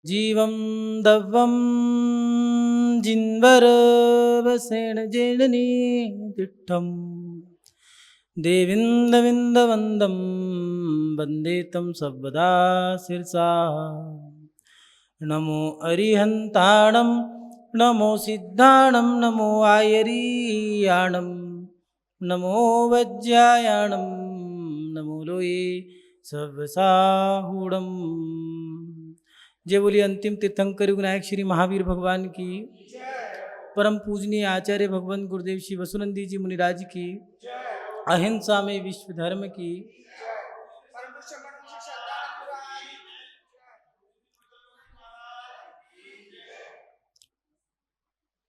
जीवं दव्वं जिन्वरवसेन जेननी तिष्ठं देविन्दविन्दवन्दं वन्दे तं सर्वदा शिरसा। नमो अरिहन्ताणं नमो सिद्धाणं नमो आयरीयाणं नमो वज्रायाणं नमो लोये सर्वसाहूणम्। जय बोलिए अंतिम तीर्थंकर विनायक श्री महावीर भगवान की, परम पूजनीय आचार्य भगवान गुरुदेव श्री वसुनंदी जी मुनिराज की, अहिंसा में विश्व धर्म की।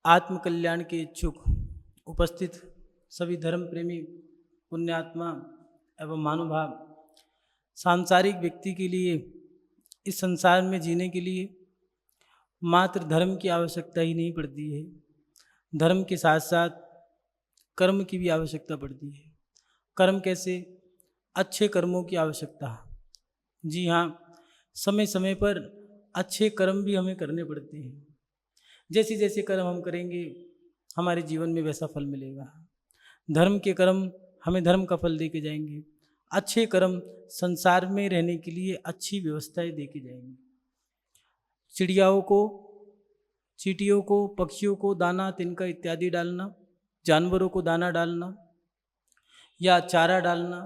आत्म कल्याण के इच्छुक उपस्थित सभी धर्म प्रेमी पुण्यात्मा एवं महानुभाव, सांसारिक व्यक्ति के लिए इस संसार में जीने के लिए मात्र धर्म की आवश्यकता ही नहीं पड़ती है, धर्म के साथ साथ कर्म की भी आवश्यकता पड़ती है। कर्म कैसे? अच्छे कर्मों की आवश्यकता। जी हाँ, समय समय पर अच्छे कर्म भी हमें करने पड़ते हैं। जैसे जैसे कर्म हम करेंगे हमारे जीवन में वैसा फल मिलेगा। धर्म के कर्म हमें धर्म का फल दे के जाएंगे, अच्छे कर्म संसार में रहने के लिए अच्छी व्यवस्थाएं दे के जाएंगे। चिड़ियाओं को, चींटियों को, पक्षियों को दाना तिनका इत्यादि डालना, जानवरों को दाना डालना या चारा डालना,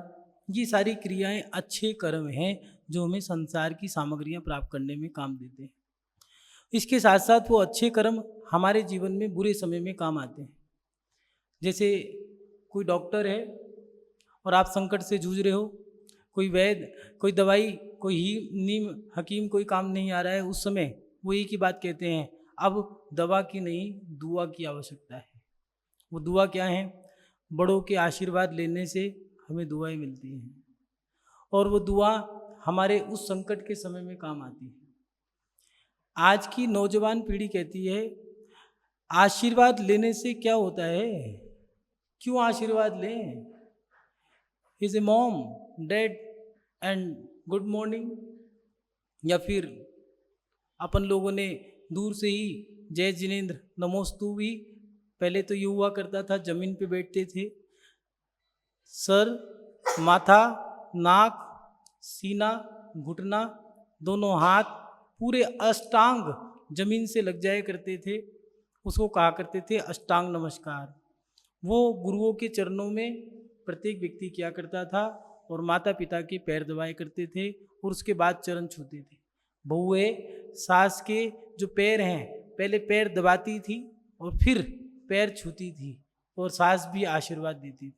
ये सारी क्रियाएं अच्छे कर्म हैं जो हमें संसार की सामग्रियां प्राप्त करने में काम देते हैं। इसके साथ साथ वो अच्छे कर्म हमारे जीवन में बुरे समय में काम आते हैं। जैसे कोई डॉक्टर है और आप संकट से जूझ रहे हो, कोई वैद्य, कोई दवाई, कोई ही नीम हकीम कोई काम नहीं आ रहा है, उस समय वो एक ही बात कहते हैं, अब दवा की नहीं दुआ की आवश्यकता है। वो दुआ क्या है? बड़ों के आशीर्वाद लेने से हमें दुआएं मिलती हैं और वो दुआ हमारे उस संकट के समय में काम आती है। आज की नौजवान पीढ़ी कहती है आशीर्वाद लेने से क्या होता है, क्यों आशीर्वाद लें? Is a mom dad and good morning, या फिर अपन लोगों ने दूर से ही जय जिनेन्द्र नमोस्तु भी, पहले तो ये हुआ करता था, जमीन पे बैठते थे, सर, माथा, नाक, सीना, घुटना, दोनों हाथ, पूरे अष्टांग जमीन से लग जाया करते थे, उसको कहा करते थे अष्टांग नमस्कार। वो गुरुओं के चरणों में प्रत्येक व्यक्ति किया करता था और माता पिता के पैर दबाए करते थे और उसके बाद चरण छूते थे। बहुएं सास के जो पैर हैं पहले पैर दबाती थी और फिर पैर छूती थी और सास भी आशीर्वाद देती थी।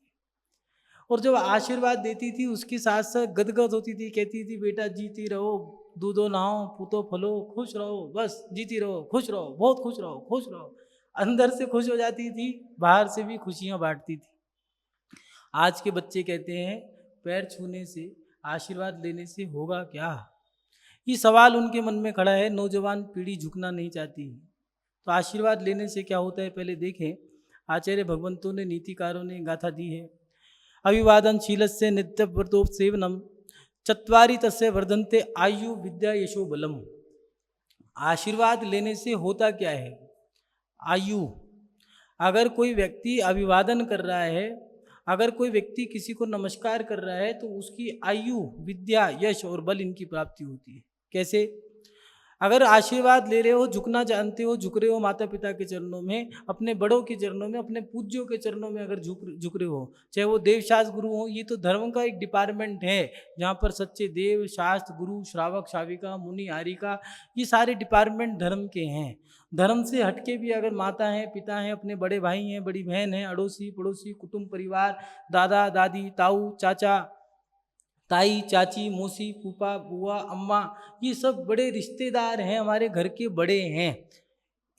और जब आशीर्वाद देती थी उसके साथ साथ गदगद होती थी, कहती थी बेटा जीती रहो, दूधो नहाओ, पूतो फलो, खुश रहो, बस जीती रहो, खुश रहो, बहुत खुश रहो, खुश रहो। अंदर से खुश हो जाती थी, बाहर से भी खुशियां बांटती थी। आज के बच्चे कहते हैं पैर छूने से, आशीर्वाद लेने से होगा क्या? ये सवाल उनके मन में खड़ा है। नौजवान पीढ़ी झुकना नहीं चाहती। तो आशीर्वाद लेने से क्या होता है पहले देखें। आचार्य भगवंतों ने, नीतिकारों ने गाथा दी है, अभिवादनशीलस्य नित्यव्रतोपसेवनम चत्वारि तस्य वर्धन्ते आयु विद्या यशो बलम। आशीर्वाद लेने से होता क्या है? आयु। अगर कोई व्यक्ति अभिवादन कर रहा है, अगर कोई व्यक्ति किसी को नमस्कार कर रहा है तो उसकी आयु, विद्या, यश और बल इनकी प्राप्ति होती है। कैसे? अगर आशीर्वाद ले रहे हो, झुकना जानते हो, झुक रहे हो माता पिता के चरणों में, अपने बड़ों के चरणों में, अपने पूज्यों के चरणों में अगर झुक रहे हो, चाहे वो देव शास्त्र गुरु हो, ये तो धर्म का एक डिपार्टमेंट है जहाँ पर सच्चे देव शास्त्र गुरु, श्रावक शाविका, मुनि आरिका, ये सारे डिपार्टमेंट धर्म के हैं। धर्म से हटके भी अगर माता हैं, पिता हैं, अपने बड़े भाई हैं, बड़ी बहन हैं, अड़ोसी पड़ोसी, कुटुंब परिवार, दादा दादी, ताऊ चाचा, ताई चाची, मौसी, फूफा, बुआ, अम्मा, ये सब बड़े रिश्तेदार हैं, हमारे घर के बड़े हैं।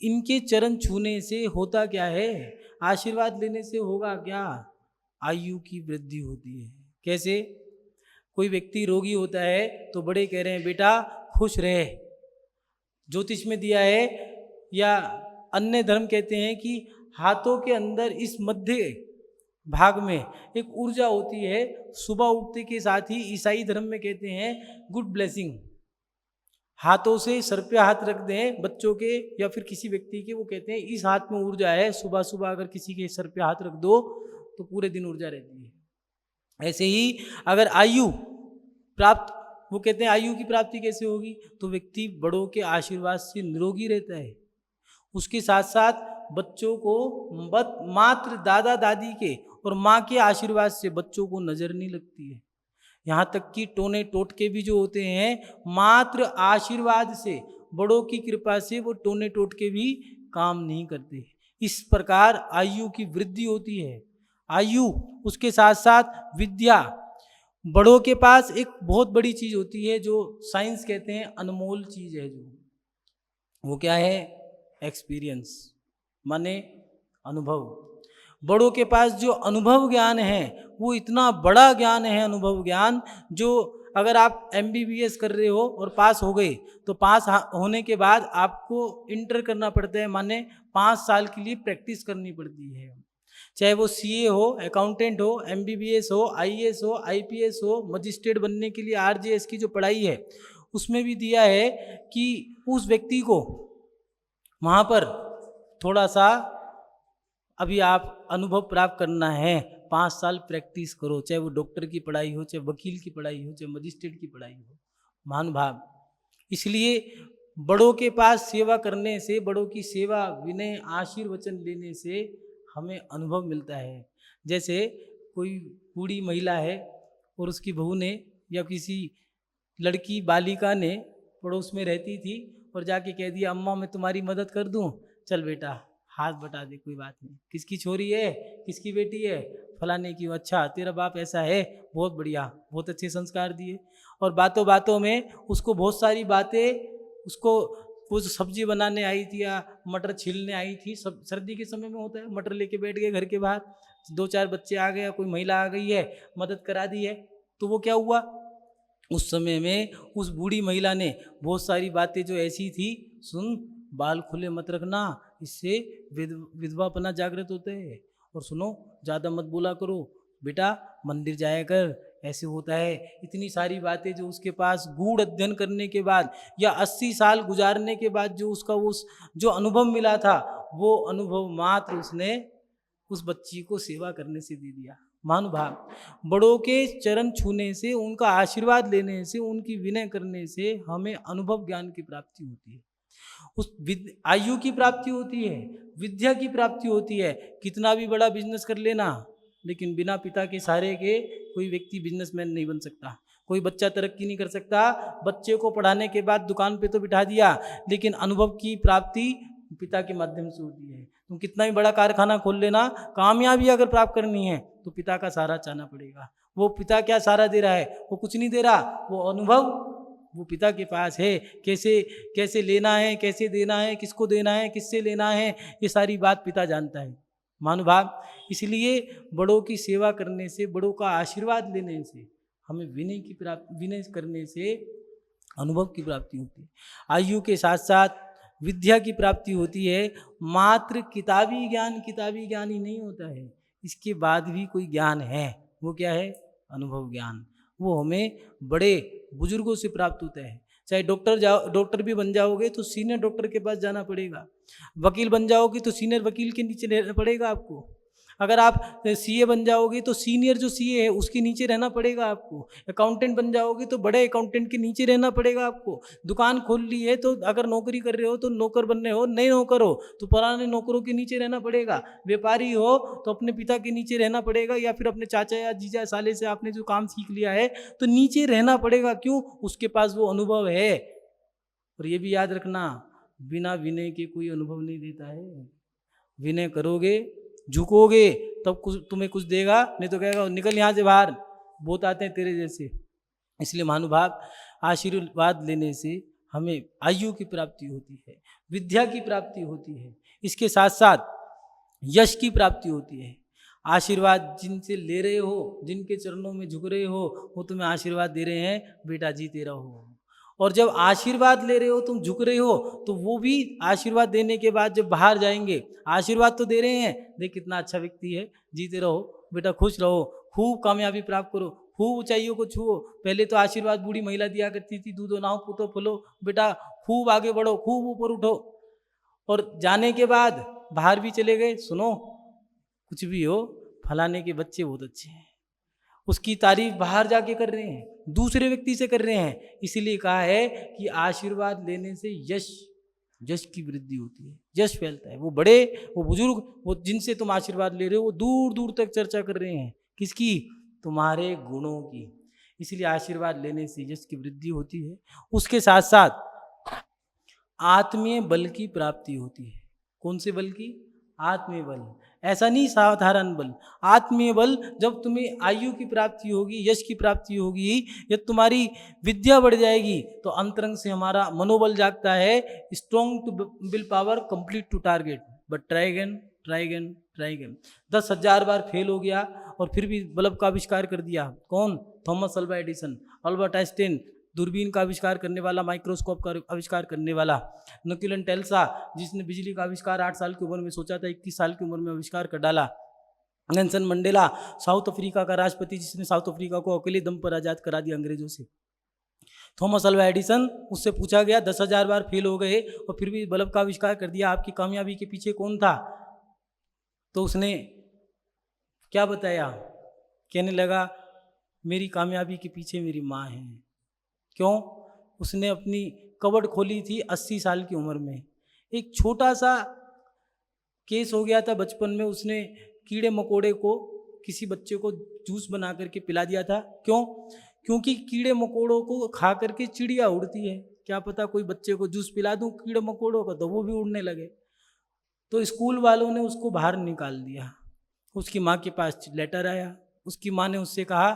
इनके चरण छूने से होता क्या है? आशीर्वाद लेने से होगा क्या? आयु की वृद्धि होती है। कैसे? कोई व्यक्ति रोगी होता है तो बड़े कह रहे हैं बेटा खुश रहे। ज्योतिष में दिया है या अन्य धर्म कहते हैं कि हाथों के अंदर इस मध्य भाग में एक ऊर्जा होती है, सुबह उठते के साथ ही ईसाई धर्म में कहते हैं गुड ब्लेसिंग। हाथों से सर पे हाथ रख दें बच्चों के या फिर किसी व्यक्ति के, वो कहते हैं इस हाथ में ऊर्जा है, सुबह सुबह अगर किसी के सर पे हाथ रख दो तो पूरे दिन ऊर्जा रहती है। ऐसे ही अगर आयु प्राप्त, वो कहते हैं आयु की प्राप्ति कैसे होगी, तो व्यक्ति बड़ों के आशीर्वाद से निरोगी रहता है। उसके साथ साथ बच्चों को मात्र दादा दादी के और माँ के आशीर्वाद से बच्चों को नजर नहीं लगती है। यहाँ तक कि टोने टोटके भी जो होते हैं, मात्र आशीर्वाद से, बड़ों की कृपा से वो टोने टोटके भी काम नहीं करते। इस प्रकार आयु की वृद्धि होती है। आयु, उसके साथ साथ विद्या। बड़ों के पास एक बहुत बड़ी चीज होती है जो साइंस कहते हैं अनमोल चीज है, जो वो क्या है, एक्सपीरियंस, माने अनुभव। बड़ों के पास जो अनुभव ज्ञान है वो इतना बड़ा ज्ञान है, अनुभव ज्ञान, जो अगर आप MBBS कर रहे हो और पास हो गए तो पास होने के बाद आपको इंटर करना पड़ता है, माने 5 साल के लिए प्रैक्टिस करनी पड़ती है। चाहे वो CA हो, अकाउंटेंट हो, MBBS हो, IAS हो, IPS हो, मजिस्ट्रेट बनने के लिए RJS की जो पढ़ाई है उसमें भी दिया है कि उस व्यक्ति को वहाँ पर थोड़ा सा अभी आप अनुभव प्राप्त करना है, 5 साल प्रैक्टिस करो, चाहे वो डॉक्टर की पढ़ाई हो, चाहे वकील की पढ़ाई हो, चाहे मजिस्ट्रेट की पढ़ाई हो, महानुभाव। इसलिए बड़ों के पास सेवा करने से, बड़ों की सेवा, विनय, आशीर्वचन लेने से हमें अनुभव मिलता है। जैसे कोई बूढ़ी महिला है और उसकी बहू ने या किसी लड़की बालिका ने पड़ोस में रहती थी और जाके कह दिया, अम्मा मैं तुम्हारी मदद कर दूं, चल बेटा हाथ बटा दे, कोई बात नहीं, किसकी छोरी है, किसकी बेटी है, फलाने की, अच्छा तेरा बाप ऐसा है, बहुत बढ़िया, बहुत अच्छे संस्कार दिए। और बातों बातों में उसको बहुत सारी बातें, उसको कुछ सब्जी बनाने आई थी या मटर छीलने आई थी, सब सर्दी के समय में होता है, मटर लेके बैठ गए घर के बाहर, 2-4 बच्चे आ गए, कोई महिला आ गई है, मदद करा दी है, तो वो क्या हुआ, उस समय में उस बूढ़ी महिला ने बहुत सारी बातें जो ऐसी थी, सुन बाल खुले मत रखना, इससे विधवापना जागृत होते हैं, और सुनो ज़्यादा मत बोला करो, बेटा मंदिर जाया कर, ऐसे होता है। इतनी सारी बातें जो उसके पास गूढ़ अध्ययन करने के बाद या 80 साल गुजारने के बाद जो उसका उस जो अनुभव मिला था, वो अनुभव मात्र उसने उस बच्ची को सेवा करने से दे दिया। महानुभाव, बड़ों के चरण छूने से, उनका आशीर्वाद लेने से, उनकी विनय करने से हमें अनुभव ज्ञान की प्राप्ति होती है, उस आयु की प्राप्ति होती है, विद्या की प्राप्ति होती है। कितना भी बड़ा बिजनेस कर लेना, लेकिन बिना पिता के सहारे के कोई व्यक्ति बिजनेसमैन नहीं बन सकता, कोई बच्चा तरक्की नहीं कर सकता। बच्चे को पढ़ाने के बाद दुकान पे तो बिठा दिया, लेकिन अनुभव की प्राप्ति पिता के माध्यम से होती है। तुम कितना भी बड़ा कारखाना खोल लेना, कामयाबी अगर प्राप्त करनी है तो पिता का सहारा चाहना पड़ेगा। वो पिता क्या सहारा दे रहा है, वो कुछ नहीं दे रहा, वो अनुभव वो पिता के पास है। कैसे कैसे लेना है, कैसे देना है, किसको देना है, किससे लेना है, ये सारी बात पिता जानता है। महानुभाव, इसलिए बड़ों की सेवा करने से, बड़ों का आशीर्वाद लेने से हमें विनय करने से अनुभव की प्राप्ति होती है। आयु के साथ साथ विद्या की प्राप्ति होती है। मात्र किताबी ज्ञान ही नहीं होता है, इसके बाद भी कोई ज्ञान है, वो क्या है, अनुभव ज्ञान। वो हमें बड़े बुजुर्गों से प्राप्त होता है। चाहे डॉक्टर भी बन जाओगे तो सीनियर डॉक्टर के पास जाना पड़ेगा, वकील बन जाओगे तो सीनियर वकील के नीचे रहना पड़ेगा आपको, अगर आप CA बन जाओगे तो सीनियर जो CA है उसके नीचे रहना पड़ेगा आपको, अकाउंटेंट बन जाओगे तो बड़े अकाउंटेंट के नीचे रहना पड़ेगा आपको। दुकान खोल ली है तो अगर नौकरी कर रहे हो तो नौकर बन रहे हो, नए नौकर हो तो पुराने नौकरों के नीचे रहना पड़ेगा, व्यापारी हो तो अपने पिता के नीचे रहना पड़ेगा, या फिर अपने चाचा या जीजा साले से आपने जो काम सीख लिया है तो नीचे रहना पड़ेगा। क्यों? उसके पास वो अनुभव है। और ये भी याद रखना, बिना विनय के कोई अनुभव नहीं देता है। विनय करोगे, झुकोगे, तब कुछ तुम्हें कुछ देगा, नहीं तो कहेगा निकल यहाँ से बाहर, बहुत आते हैं तेरे जैसे। इसलिए महानुभाव, आशीर्वाद लेने से हमें आयु की प्राप्ति होती है, विद्या की प्राप्ति होती है, इसके साथ साथ यश की प्राप्ति होती है। आशीर्वाद जिनसे ले रहे हो, जिनके चरणों में झुक रहे हो, वो तुम्हें आशीर्वाद दे रहे हैं, बेटा जीते रहो। और जब आशीर्वाद ले रहे हो, तुम झुक रहे हो, तो वो भी आशीर्वाद देने के बाद जब बाहर जाएंगे, आशीर्वाद तो दे रहे हैं, देख कितना अच्छा व्यक्ति है, जीते रहो बेटा, खुश रहो, खूब कामयाबी प्राप्त करो, खूब ऊंचाइयों को छुओ। पहले तो आशीर्वाद बूढ़ी महिला दिया करती थी, दूधो नाव पूतो फलो, बेटा खूब आगे बढ़ो, खूब ऊपर उठो। और जाने के बाद बाहर भी चले गए, सुनो कुछ भी हो फलाने के बच्चे बहुत अच्छे हैं, उसकी तारीफ बाहर जाके कर रहे हैं, दूसरे व्यक्ति से कर रहे हैं। इसीलिए कहा है कि आशीर्वाद लेने से यश की वृद्धि होती है, यश फैलता है। वो बड़े, वो बुजुर्ग, वो जिनसे तुम आशीर्वाद ले रहे हो, वो दूर दूर तक चर्चा कर रहे हैं किसकी? तुम्हारे गुणों की। इसलिए आशीर्वाद लेने से यश की वृद्धि होती है। उसके साथ साथ आत्मीय बल की प्राप्ति होती है। कौन से बल की? आत्मीय बल। ऐसा नहीं साधारण बल, आत्मीय बल। जब तुम्हें आयु की प्राप्ति होगी, यश की प्राप्ति होगी, या तुम्हारी विद्या बढ़ जाएगी, तो अंतरंग से हमारा मनोबल जागता है। Strong to will power, complete to target, but try again, try again, try again. 10,000 बार फेल हो गया और फिर भी बल्ब का आविष्कार कर दिया। कौन? Thomas Alva Edison, Albert Einstein, दूरबीन का आविष्कार करने वाला, माइक्रोस्कोप का आविष्कार करने वाला, निकोला टेस्ला जिसने बिजली का आविष्कार 8 साल की उम्र में सोचा था, 21 साल की उम्र में आविष्कार कर डाला। नेल्सन मंडेला, साउथ अफ्रीका का राष्ट्रपति, जिसने साउथ अफ्रीका को अकेले दम पर आज़ाद करा दिया अंग्रेजों से। थॉमस अल्वा एडिसन, उससे पूछा गया 10,000 बार फेल हो गए और फिर भी बल्ब का आविष्कार कर दिया, आपकी कामयाबी के पीछे कौन था? तो उसने क्या बताया? कहने लगा मेरी कामयाबी के पीछे मेरी माँ है। क्यों? उसने अपनी कबर्ड खोली थी 80 साल की उम्र में, एक छोटा सा केस हो गया था बचपन में, उसने कीड़े मकोड़े को, किसी बच्चे को जूस बना करके पिला दिया था। क्यों? क्योंकि कीड़े मकोड़ों को खा करके चिड़िया उड़ती है, क्या पता कोई बच्चे को जूस पिला दूं कीड़े मकोड़ों का तो वो भी उड़ने लगे। तो स्कूल वालों ने उसको बाहर निकाल दिया। उसकी माँ के पास लेटर आया, उसकी माँ ने उससे कहा,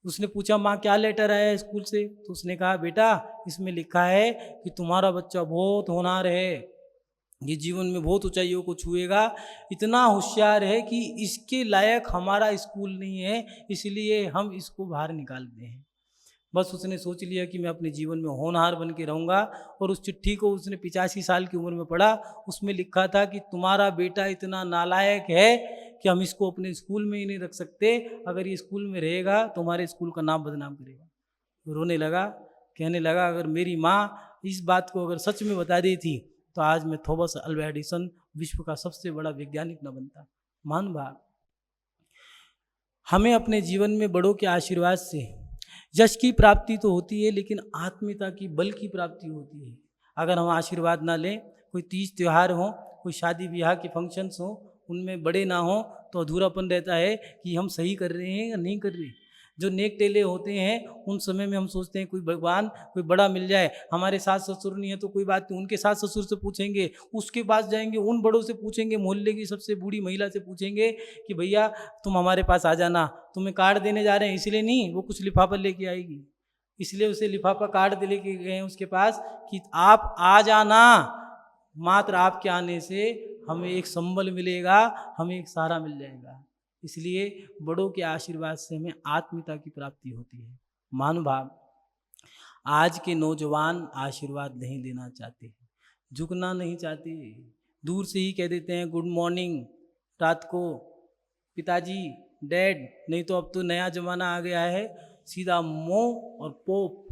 उसने पूछा माँ क्या लेटर आया है स्कूल से? तो उसने कहा बेटा इसमें लिखा है कि तुम्हारा बच्चा बहुत होनहार है, ये जीवन में बहुत ऊंचाइयों को छुएगा, इतना होशियार है कि इसके लायक हमारा स्कूल नहीं है, इसलिए हम इसको बाहर निकालते हैं। बस उसने सोच लिया कि मैं अपने जीवन में होनहार बन के रहूँगा। और उस चिट्ठी को उसने 85 साल की उम्र में पढ़ा। उसमें लिखा था कि तुम्हारा बेटा इतना नालायक है कि हम इसको अपने स्कूल में ही नहीं रख सकते, अगर ये स्कूल में रहेगा तो हमारे स्कूल का नाम बदनाम करेगा। रोने लगा, कहने लगा अगर मेरी माँ इस बात को अगर सच में बता दी थी तो आज मैं थॉमस अल्वा एडिसन विश्व का सबसे बड़ा वैज्ञानिक न बनता। मान भाग, हमें अपने जीवन में बड़ों के आशीर्वाद से यश की प्राप्ति तो होती है, लेकिन आत्मीयता की बल की प्राप्ति होती है। अगर हम आशीर्वाद ना लें, कोई तीज त्यौहार हो, कोई शादी ब्याह के फंक्शंस हो, उनमें बड़े ना हो तो अधूरापन रहता है कि हम सही कर रहे हैं या नहीं कर रहे। जो नेक टेले होते हैं उन समय में हम सोचते हैं कोई भगवान कोई बड़ा मिल जाए। हमारे सास ससुर नहीं है तो कोई बात नहीं, उनके सास ससुर से पूछेंगे, उसके पास जाएंगे उन बड़ों से पूछेंगे, मोहल्ले की सबसे बूढ़ी महिला से पूछेंगे कि भैया तुम हमारे पास आ जाना, तुम्हें कार्ड देने जा रहे हैं। इसलिए नहीं, वो कुछ लिफाफा लेके आएगी, इसलिए उसे लिफाफा कार्ड लेके गए हैं उसके पास कि आप आ जाना, मात्र आपके आने से हमें एक संबल मिलेगा, हमें एक सहारा मिल जाएगा। इसलिए बड़ों के आशीर्वाद से हमें आत्मीयता की प्राप्ति होती है। महानुभाव, आज के नौजवान आशीर्वाद नहीं लेना चाहते, झुकना नहीं चाहते, दूर से ही कह देते हैं गुड मॉर्निंग रात को, पिताजी डैड, नहीं तो अब तो नया जमाना आ गया है, सीधा मो और पोप,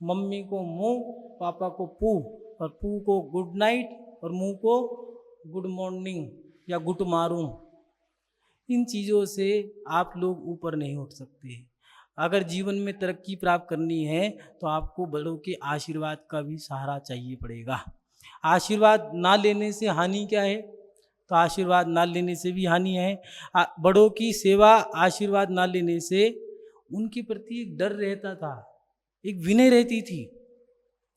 मम्मी को मो, पापा को पू, और पू को गुड नाइट और मुँह को गुड मॉर्निंग या गुड मारूं। इन चीज़ों से आप लोग ऊपर नहीं उठ सकते। अगर जीवन में तरक्की प्राप्त करनी है तो आपको बड़ों के आशीर्वाद का भी सहारा चाहिए पड़ेगा। आशीर्वाद ना लेने से हानि क्या है? तो आशीर्वाद ना लेने से भी हानि है। बड़ों की सेवा, आशीर्वाद ना लेने से उनके प्रति एक डर रहता था, एक विनय रहती थी।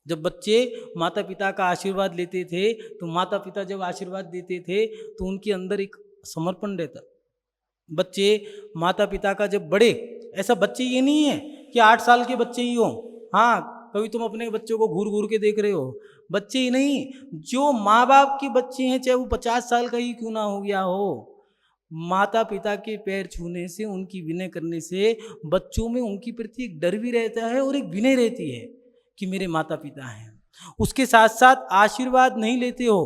जब बच्चे माता पिता का आशीर्वाद लेते थे तो माता पिता जब आशीर्वाद देते थे तो उनके अंदर एक समर्पण रहता। बच्चे माता पिता का जब बड़े, ऐसा बच्चे ये नहीं है कि 8 साल के बच्चे ही हो, हाँ कभी तुम अपने बच्चों को घूर घूर के देख रहे हो, बच्चे ही नहीं, जो माँ बाप के बच्चे हैं चाहे वो 50 साल का ही क्यों ना हो गया हो, माता पिता के पैर छूने से, उनकी विनय करने से बच्चों में उनकी प्रति एक डर भी रहता है और एक विनय रहती है कि मेरे माता पिता हैं। उसके साथ साथ आशीर्वाद नहीं लेते हो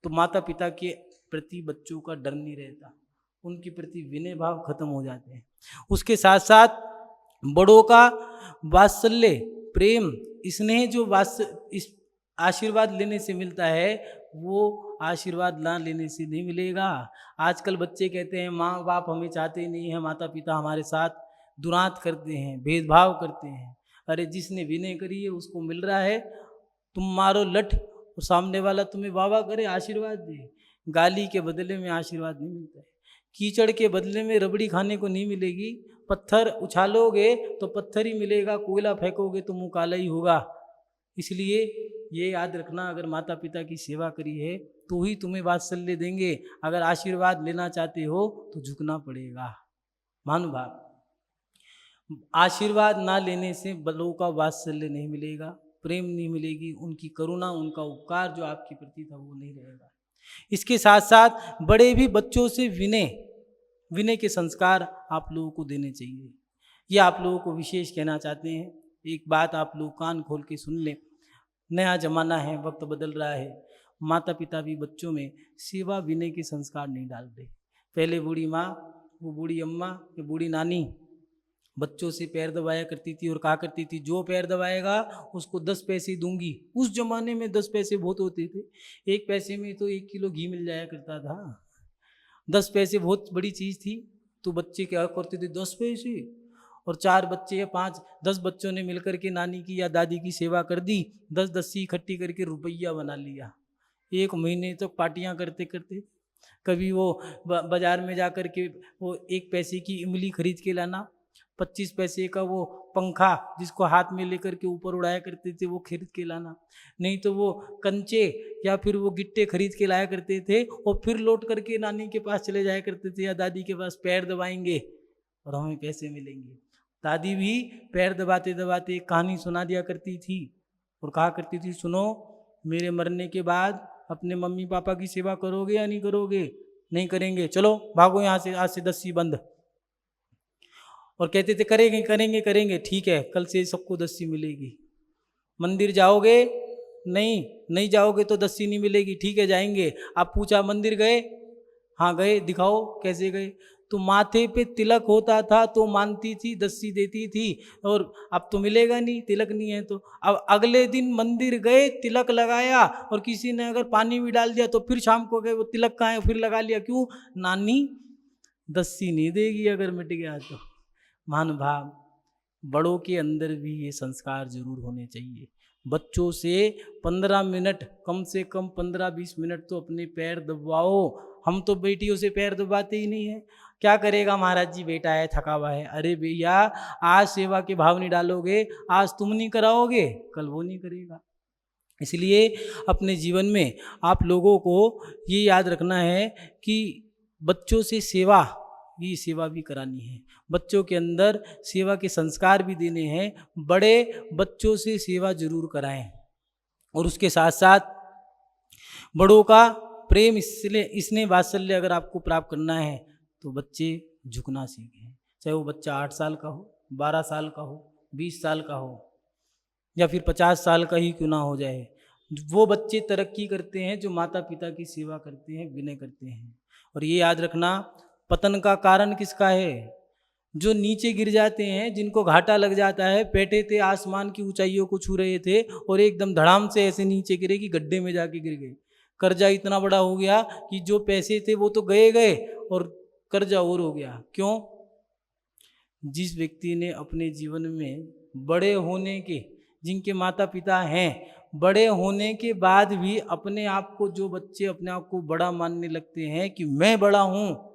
तो माता पिता के प्रति बच्चों का डर नहीं रहता, उनके प्रति विनय भाव खत्म हो जाते हैं। उसके साथ साथ बड़ों का वात्सल्य, प्रेम, स्नेह जो इस आशीर्वाद लेने से मिलता है, वो आशीर्वाद ना लेने से नहीं मिलेगा। आजकल बच्चे कहते हैं माँ बाप हमें चाहते नहीं है, माता पिता हमारे साथ दुरांत करते हैं, भेदभाव करते हैं। अरे जिसने विनय करी है उसको मिल रहा है, तुम मारो लठ और सामने वाला तुम्हें वाह करे, आशीर्वाद दे। गाली के बदले में आशीर्वाद नहीं मिलता है, कीचड़ के बदले में रबड़ी खाने को नहीं मिलेगी, पत्थर उछालोगे तो पत्थर ही मिलेगा, कोयला फेंकोगे तो मुँह काला ही होगा। इसलिए ये याद रखना, अगर माता पिता की सेवा करी है तो ही तुम्हें वात्सल्य देंगे। अगर आशीर्वाद लेना चाहते हो तो झुकना पड़ेगा। महानुभाव, आशीर्वाद ना लेने से बड़ों का वात्सल्य नहीं मिलेगा, प्रेम नहीं मिलेगी, उनकी करुणा, उनका उपकार जो आपके प्रति था वो नहीं रहेगा। इसके साथ साथ बड़े भी बच्चों से विनय के संस्कार आप लोगों को देने चाहिए। ये आप लोगों को विशेष कहना चाहते हैं। एक बात आप लोग कान खोल के सुन लें, नया जमाना है, वक्त बदल रहा है, माता पिता भी बच्चों में सेवा विनय के संस्कार नहीं डाल रहे। पहले बूढ़ी माँ, वो बूढ़ी अम्मा या बूढ़ी नानी बच्चों से पैर दबाया करती थी और कहा करती थी जो पैर दबाएगा उसको 10 पैसे दूंगी। उस जमाने में 10 पैसे बहुत होते थे, 1 पैसे में तो 1 किलो घी मिल जाया करता था। 10 पैसे बहुत बड़ी चीज़ थी। तो बच्चे क्या करते थे, 10 पैसे, और 4 बच्चे या 5 10 बच्चों ने मिलकर के नानी की या दादी की सेवा कर दी, 10 10 इकट्ठी करके रुपया बना लिया। 1 महीने तक पार्टियां करते करते, कभी वो बाजार में जा कर के वो 1 पैसे की इमली खरीद के लाना, 25 पैसे का वो पंखा जिसको हाथ में लेकर के ऊपर उड़ाया करते थे वो खरीद के लाना, नहीं तो वो कंचे या फिर वो गिट्टे खरीद के लाया करते थे और फिर लौट करके नानी के पास चले जाया करते थे या दादी के पास, पैर दबाएंगे और हमें पैसे मिलेंगे। दादी भी पैर दबाते दबाते एक कहानी सुना दिया करती थी और कहा करती थी, सुनो मेरे मरने के बाद अपने मम्मी पापा की सेवा करोगे या नहीं करोगे? नहीं करेंगे, चलो भागो यहाँ से, आज से 10 बंद। और कहते थे करेंगे करेंगे करेंगे, ठीक है कल से सबको 10 मिलेगी। मंदिर जाओगे? नहीं जाओगे तो 10 नहीं मिलेगी, ठीक है जाएंगे। आप पूछा मंदिर गए? हाँ गए, दिखाओ कैसे गए? तो माथे पे तिलक होता था तो मानती थी, 10 देती थी, और अब तो मिलेगा नहीं, तिलक नहीं है। तो अब अगले दिन मंदिर गए, तिलक लगाया, और किसी ने अगर पानी भी डाल दिया तो फिर शाम को गए, वो तिलक कहाँ है, फिर लगा लिया। क्यों? नानी 10 नहीं देगी अगर मिट गया तो। महानुभाव, बड़ों के अंदर भी ये संस्कार जरूर होने चाहिए। बच्चों से 15 मिनट, कम से कम 15-20 मिनट तो अपने पैर दबाओ। हम तो बेटियों से पैर दबाते ही नहीं है। क्या करेगा महाराज जी, बेटा है थका हुआ है। अरे भैया, आज सेवा के भाव नहीं डालोगे, आज तुम नहीं कराओगे, कल वो नहीं करेगा। इसलिए अपने जीवन में आप लोगों को ये याद रखना है कि बच्चों से सेवा भी करानी है, बच्चों के अंदर सेवा के संस्कार भी देने हैं। बड़े बच्चों से सेवा जरूर कराएं, और उसके साथ साथ बड़ों का प्रेम, इसने वात्सल्य अगर आपको प्राप्त करना है तो बच्चे झुकना सीखें। चाहे वो बच्चा 8 साल का हो, 12 साल का हो, 20 साल का हो, या फिर 50 साल का ही क्यों ना हो जाए। वो बच्चे तरक्की करते हैं जो माता पिता की सेवा करते हैं, विनय करते हैं। और ये याद रखना, पतन का कारण किसका है? जो नीचे गिर जाते हैं, जिनको घाटा लग जाता है। बैठे थे, आसमान की ऊंचाइयों को छू रहे थे और एकदम धड़ाम से ऐसे नीचे गिरे कि गड्ढे में जाके गिर गए। कर्जा इतना बड़ा हो गया कि जो पैसे थे वो तो गए और कर्जा और हो गया। क्यों? जिस व्यक्ति ने अपने जीवन में बड़े होने के, जिनके माता पिता हैं, बड़े होने के बाद भी अपने आप को, जो बच्चे अपने आप को बड़ा मानने लगते हैं कि मैं बड़ा हूँ,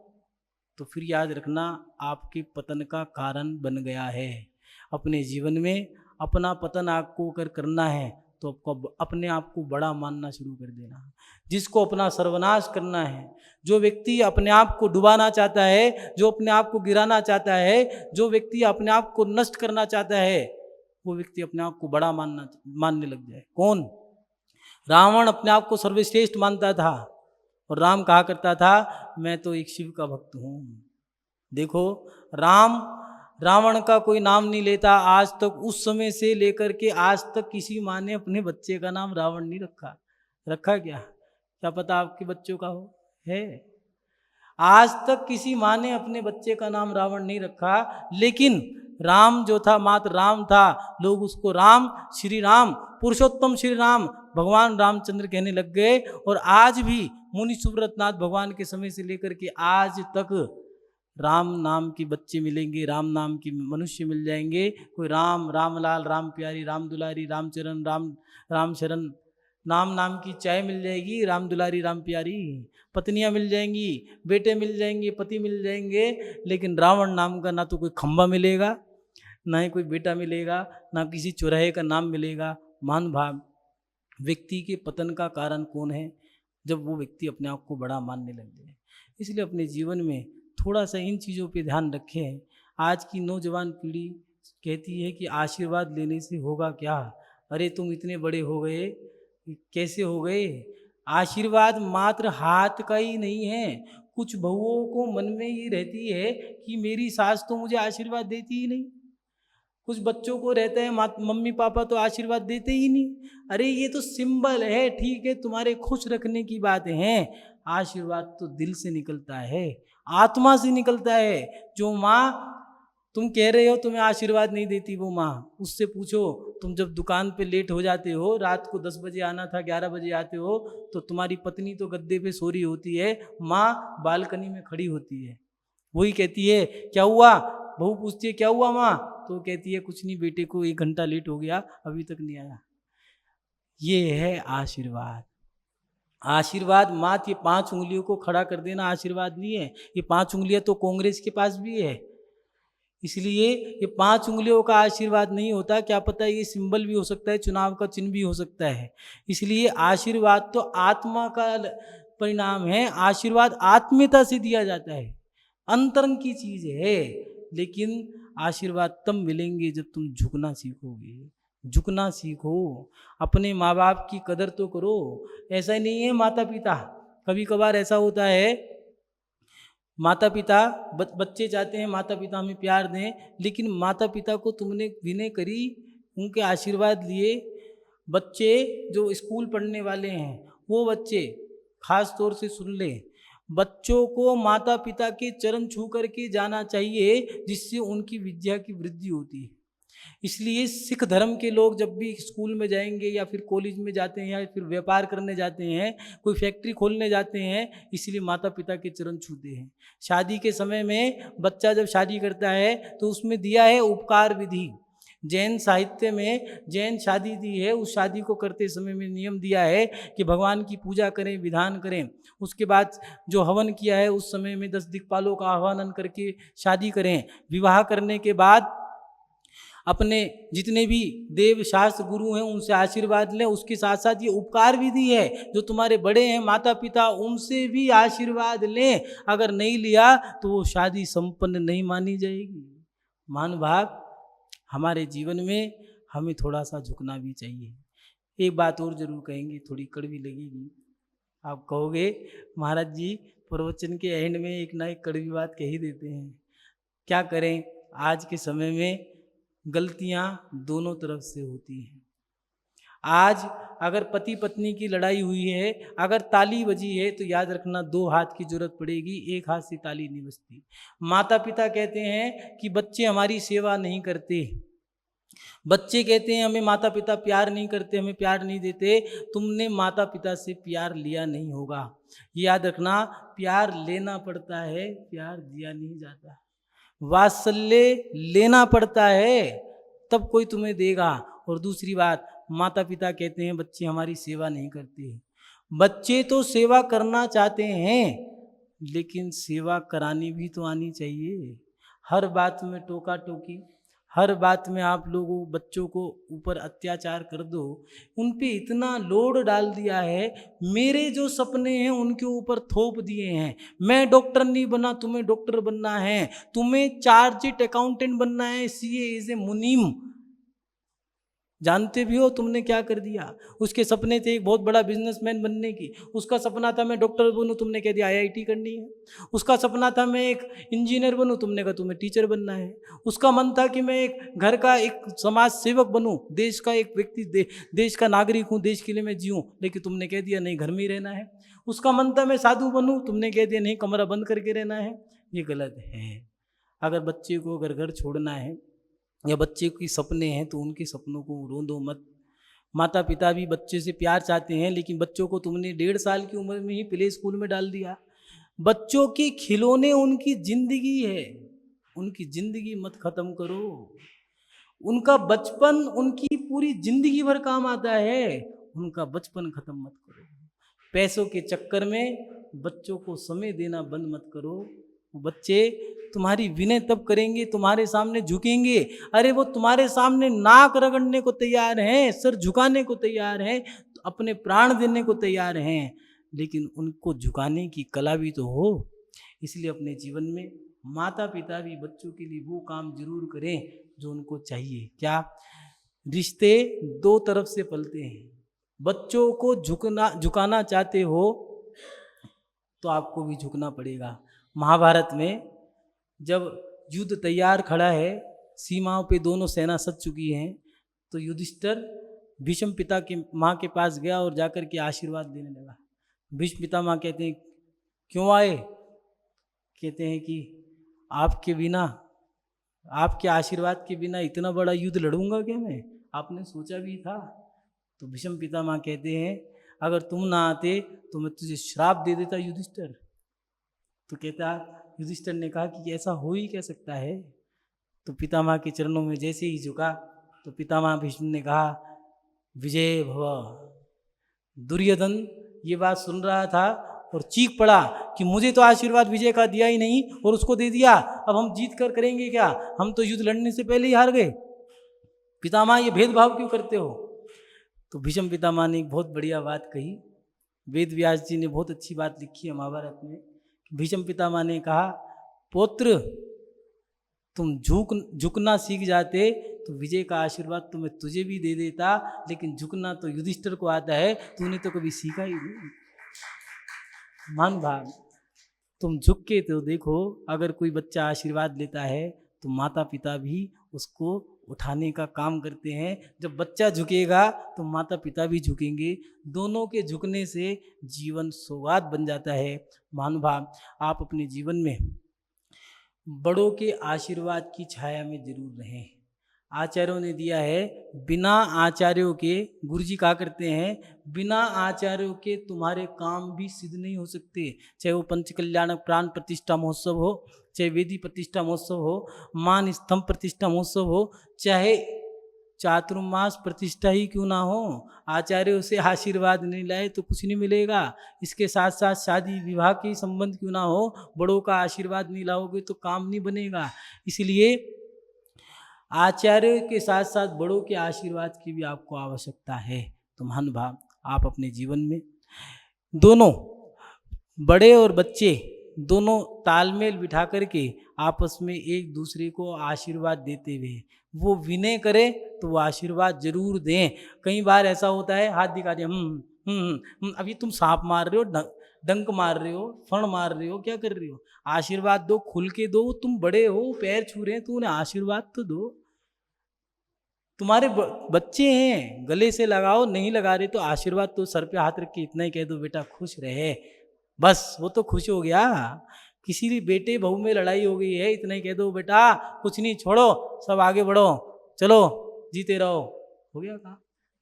तो फिर याद रखना आपके पतन का कारण बन गया है। अपने जीवन में अपना पतन आपको अगर करना है तो आपको अपने आप को बड़ा मानना शुरू कर देना। जिसको अपना सर्वनाश करना है, जो व्यक्ति अपने आप को डुबाना चाहता है, जो अपने आप को गिराना चाहता है, जो व्यक्ति अपने आप को नष्ट करना चाहता है, वो व्यक्ति अपने आप को बड़ा मानने लग जाए। कौन? रावण अपने आप को सर्वश्रेष्ठ मानता था और राम कहा करता था मैं तो एक शिव का भक्त हूँ। देखो, रावण का कोई नाम नहीं लेता आज तक। उस समय से लेकर के आज तक किसी माँ ने अपने बच्चे का नाम रावण नहीं रखा। रखा क्या पता आपके बच्चों का हो है। आज तक किसी माँ ने अपने बच्चे का नाम रावण नहीं रखा, लेकिन राम जो था मात्र राम था, लोग उसको राम, श्री राम, पुरुषोत्तम श्री राम, भगवान रामचंद्र कहने लग गए। और आज भी मुनि सुव्रतनाथ भगवान के समय से लेकर के आज तक राम नाम के बच्चे मिलेंगे, राम नाम की मनुष्य मिल जाएंगे। कोई राम, रामलाल, राम प्यारी, राम दुलारी, रामचरण, राम शरण, नाम की चाय मिल जाएगी, राम दुलारी, राम प्यारी, पत्नियां मिल जाएंगी, बेटे मिल जाएंगे, पति मिल जाएंगे, लेकिन रावण नाम का ना तो कोई खंबा मिलेगा, ना ही कोई बेटा मिलेगा, ना किसी चौराहे का नाम मिलेगा। महानुभाव, व्यक्ति के पतन का कारण कौन है? जब वो व्यक्ति अपने आप को बड़ा मानने लग जाए। इसलिए अपने जीवन में थोड़ा सा इन चीज़ों पे ध्यान रखें। आज की नौजवान पीढ़ी कहती है कि आशीर्वाद लेने से होगा क्या? अरे तुम इतने बड़े हो गए, कैसे हो गए? आशीर्वाद मात्र हाथ का ही नहीं है। कुछ बहुओं को मन में ये रहती है कि मेरी सास तो मुझे आशीर्वाद देती ही नहीं। कुछ बच्चों को रहता है मम्मी पापा तो आशीर्वाद देते ही नहीं। अरे ये तो सिंबल है, ठीक है, तुम्हारे खुश रखने की बात है। आशीर्वाद तो दिल से निकलता है, आत्मा से निकलता है। जो माँ तुम कह रहे हो तुम्हें आशीर्वाद नहीं देती, वो माँ, उससे पूछो तुम जब दुकान पे लेट हो जाते हो, रात को 10 बजे आना था, 11 बजे आते हो, तो तुम्हारी पत्नी तो गद्दे पे सो रही होती है, माँ बालकनी में खड़ी होती है, वही कहती है क्या हुआ? बहू पूछती है क्या हुआ माँ? तो कहती है कुछ नहीं, बेटे को 1 घंटा लेट हो गया, अभी तक नहीं आया। ये है आशीर्वाद। आशीर्वाद मात्र ये 5 उंगलियों को खड़ा कर देना आशीर्वाद नहीं है। ये 5 उंगलियां तो कांग्रेस के पास भी है, इसलिए ये 5 उंगलियों का आशीर्वाद नहीं होता। क्या पता ये सिंबल भी हो सकता है, चुनाव का चिन्ह भी हो सकता है। इसलिए आशीर्वाद तो आत्मा का परिणाम है। आशीर्वाद आत्मीयता से दिया जाता है, अंतरंग की चीज है। लेकिन आशीर्वाद तब मिलेंगे जब तुम झुकना सीखोगे। झुकना सीखो, अपने माँ बाप की कदर तो करो। ऐसा ही नहीं है माता पिता, कभी कभार ऐसा होता है माता पिता बच्चे चाहते हैं माता पिता हमें प्यार दें, लेकिन माता पिता को तुमने विनय करी, उनके आशीर्वाद लिए। बच्चे जो स्कूल पढ़ने वाले हैं वो बच्चे खास तौर से सुन ले, बच्चों को माता पिता के चरण छू करके जाना चाहिए, जिससे उनकी विद्या की वृद्धि होती है। इसलिए सिख धर्म के लोग जब भी स्कूल में जाएंगे या फिर कॉलेज में जाते हैं या फिर व्यापार करने जाते हैं, कोई फैक्ट्री खोलने जाते हैं, इसलिए माता पिता के चरण छूते हैं। शादी के समय में बच्चा जब शादी करता है तो उसमें दिया है उपकार विधि। जैन साहित्य में जैन शादी दी है, उस शादी को करते समय में नियम दिया है कि भगवान की पूजा करें, विधान करें। उसके बाद जो हवन किया है उस समय में 10 दिक्पालों का आह्वान करके शादी करें। विवाह करने के बाद अपने जितने भी देव शास्त्र गुरु हैं उनसे आशीर्वाद लें। उसके साथ साथ ये उपकार विधि है, जो तुम्हारे बड़े हैं माता पिता उनसे भी आशीर्वाद लें। अगर नहीं लिया तो वो शादी संपन्न नहीं मानी जाएगी। महानुभाव, हमारे जीवन में हमें थोड़ा सा झुकना भी चाहिए। एक बात और जरूर कहेंगे, थोड़ी कड़वी लगेगी, आप कहोगे महाराज जी प्रवचन के एंड में एक ना एक कड़वी बात कह ही देते हैं। क्या करें, आज के समय में गलतियां दोनों तरफ से होती हैं। आज अगर पति पत्नी की लड़ाई हुई है, अगर ताली बजी है तो याद रखना 2 हाथ की जरूरत पड़ेगी, 1 हाथ से ताली नहीं बजती। माता पिता कहते हैं कि बच्चे हमारी सेवा नहीं करते, बच्चे कहते हैं हमें माता पिता प्यार नहीं करते, हमें प्यार नहीं देते। तुमने माता पिता से प्यार लिया नहीं होगा, याद रखना। प्यार लेना पड़ता है, प्यार दिया नहीं जाता। वात्सल्य लेना पड़ता है तब कोई तुम्हें देगा। और दूसरी बात, माता पिता कहते हैं बच्चे हमारी सेवा नहीं करते। बच्चे तो सेवा करना चाहते हैं, लेकिन सेवा करानी भी तो आनी चाहिए। हर बात में टोका टोकी, हर बात में आप लोगों बच्चों को ऊपर अत्याचार कर दो, उन पे इतना लोड डाल दिया है। मेरे जो सपने हैं उनके ऊपर थोप दिए हैं। मैं डॉक्टर नहीं बना, तुम्हें डॉक्टर बनना है, तुम्हें चार्टर्ड अकाउंटेंट बनना है, सीए इज ए मुनीम। जानते भी हो तुमने क्या कर दिया। उसके सपने थे एक बहुत बड़ा बिजनेसमैन बनने की, उसका सपना था मैं डॉक्टर बनूं, तुमने कह दिया आईआईटी करनी है। उसका सपना था मैं एक इंजीनियर बनूं, तुमने कहा तुम्हें टीचर बनना है। उसका मन था कि मैं एक घर का एक समाज सेवक बनूं, देश का एक व्यक्ति, देश का नागरिक हूं, देश के लिए मैं जीऊं, लेकिन तुमने कह दिया नहीं, घर में ही रहना है। उसका मन था मैं साधु बनूं, तुमने कह दिया नहीं, कमरा बंद करके रहना है। ये गलत है। अगर बच्चे को अगर घर छोड़ना है या बच्चे की सपने हैं तो उनके सपनों को रोंदो मत। माता पिता भी बच्चे से प्यार चाहते हैं, लेकिन बच्चों को तुमने 1.5 साल की उम्र में ही प्ले स्कूल में डाल दिया। बच्चों के खिलौने उनकी जिंदगी है, उनकी जिंदगी मत खत्म करो। उनका बचपन उनकी पूरी जिंदगी भर काम आता है, उनका बचपन खत्म मत करो। पैसों के चक्कर में बच्चों को समय देना बंद मत करो। वो बच्चे तुम्हारी विनय तब करेंगे, तुम्हारे सामने झुकेंगे। अरे वो तुम्हारे सामने नाक रगड़ने को तैयार हैं, सर झुकाने को तैयार हैं, अपने प्राण देने को तैयार हैं, लेकिन उनको झुकाने की कला भी तो हो। इसलिए अपने जीवन में माता पिता भी बच्चों के लिए वो काम जरूर करें जो उनको चाहिए। क्या? रिश्ते दो तरफ से पलते हैं। बच्चों को झुकाना चाहते हो तो आपको भी झुकना पड़ेगा। महाभारत में जब युद्ध तैयार खड़ा है, सीमाओं पे दोनों सेना सज चुकी हैं, तो युधिष्ठिर भीष्म पिता के माँ के पास गया और जाकर के आशीर्वाद देने लगा। भीष्म पितामह कहते हैं क्यों आए? कहते हैं कि आपके बिना, आपके आशीर्वाद के बिना इतना बड़ा युद्ध लड़ूंगा क्या मैं? आपने सोचा भी था? तो भीष्म पितामह कहते हैं अगर तुम ना आते तो मैं तुझे श्राप दे देता युधिष्ठिर। तो कहता, युधिष्ठिर ने कहा कि ऐसा हो ही क्या सकता है? तो पितामह के चरणों में जैसे ही झुका तो पितामह भीष्म ने कहा विजय भव। दुर्योधन ये बात सुन रहा था और चीख पड़ा कि मुझे तो आशीर्वाद विजय का दिया ही नहीं और उसको दे दिया, अब हम जीत कर करेंगे क्या? हम तो युद्ध लड़ने से पहले ही हार गए। पितामह ये भेदभाव क्यों करते हो? तो भीष्म पितामह ने एक बहुत बढ़िया बात कही। वेद व्यास जी ने बहुत अच्छी बात लिखी है महाभारत में। भीष्म पितामह ने कहा पुत्र तुम झुकना सीख जाते तो विजय का आशीर्वाद तो मैं तुझे भी दे देता, लेकिन झुकना तो युधिष्ठिर को आता है, तूने तो कभी सीखा ही नहीं। मान भाग, तुम झुक के तो देखो। अगर कोई बच्चा आशीर्वाद लेता है तो माता पिता भी उसको उठाने का काम करते हैं। जब बच्चा झुकेगा तो माता पिता भी झुकेंगे, दोनों के झुकने से जीवन सौगात बन जाता है। महानुभाव, आप अपने जीवन में बड़ों के आशीर्वाद की छाया में जरूर रहें। आचार्यों ने दिया है, बिना आचार्यों के, गुरुजी कहा करते हैं, बिना आचार्यों के तुम्हारे काम भी सिद्ध नहीं हो सकते। चाहे वो पंचकल्याणक प्राण प्रतिष्ठा महोत्सव हो, चाहे वेदी प्रतिष्ठा महोत्सव हो, मान स्तंभ प्रतिष्ठा महोत्सव हो, चाहे चातुर्मास प्रतिष्ठा ही क्यों ना हो, आचार्यों से आशीर्वाद नहीं लाए तो कुछ नहीं मिलेगा। इसके साथ साथ शादी विवाह के संबंध क्यों ना हो, बड़ों का आशीर्वाद नहीं लाओगे तो काम नहीं बनेगा। इसलिए आचार्य के साथ साथ बड़ों के आशीर्वाद की भी आपको आवश्यकता है। तो महानुभाव, आप अपने जीवन में दोनों बड़े और बच्चे दोनों तालमेल बिठा करके आपस में एक दूसरे को आशीर्वाद देते हुए वो विनय करें तो वो आशीर्वाद जरूर दें। कई बार ऐसा होता है हाथ दिखा दिया, अभी तुम सांप मार रहे हो, डंक मार रहे हो, फण मार रहे हो, क्या कर रहे हो? आशीर्वाद दो, खुल के दो। तुम बड़े हो, पैर छू रहे हैं तो उन्हें आशीर्वाद तो दो। तुम्हारे बच्चे हैं, गले से लगाओ, नहीं लगा रहे तो आशीर्वाद तो सर पे हाथ रख के इतना ही कह दो बेटा खुश रहे, बस वो तो खुश हो गया। किसी भी बेटे बहू में लड़ाई हो गई है, इतना ही कह दो बेटा कुछ नहीं, छोड़ो सब आगे बढ़ो, चलो जीते रहो, हो गया काम।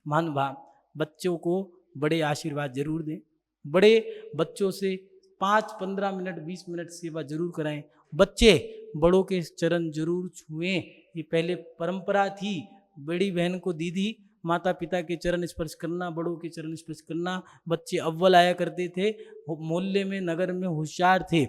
महानुभाव, बच्चों को बड़े आशीर्वाद जरूर दें। बड़े बच्चों से 5-15 मिनट 20 मिनट सेवा जरूर कराएं। बच्चे बड़ों के चरण जरूर छुएं। ये पहले परंपरा थी, बड़ी बहन को दीदी, माता पिता के चरण स्पर्श करना, बड़ों के चरण स्पर्श करना। बच्चे अव्वल आया करते थे, मोहल्ले में नगर में होशियार थे।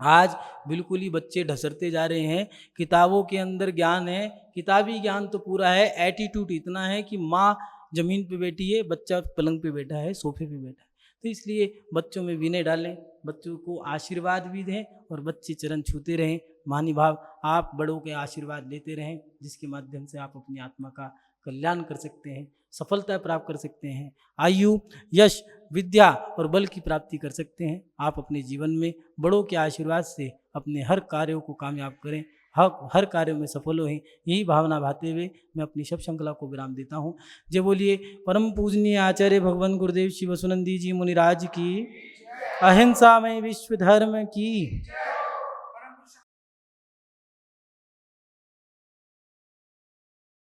आज बिल्कुल ही बच्चे ढसरते जा रहे हैं। किताबों के अंदर ज्ञान है, किताबी ज्ञान तो पूरा है, एटीट्यूड इतना है कि माँ जमीन पे बैठी है, बच्चा पलंग पे बैठा है, सोफे पे बैठा है। तो इसलिए बच्चों में विनय डालें, बच्चों को आशीर्वाद भी दें और बच्चे चरण छूते रहें। महानुभाव, आप बड़ों के आशीर्वाद लेते रहें, जिसके माध्यम से आप अपनी आत्मा का कल्याण कर सकते हैं, सफलता प्राप्त कर सकते हैं, आयु, यश, विद्या और बल की प्राप्ति कर सकते हैं। आप अपने जीवन में बड़ों के आशीर्वाद से अपने हर कार्यों को कामयाब करें, हर कार्यों में सफल हों। यही भावना भाते हुए मैं अपनी शब्द श्रृंखला को विराम देता हूँ। जय बोलिए परम पूजनीय आचार्य भगवान गुरुदेव शिव सुनंदी जी मुनिराज की, अहिंसा में विश्व धर्म की।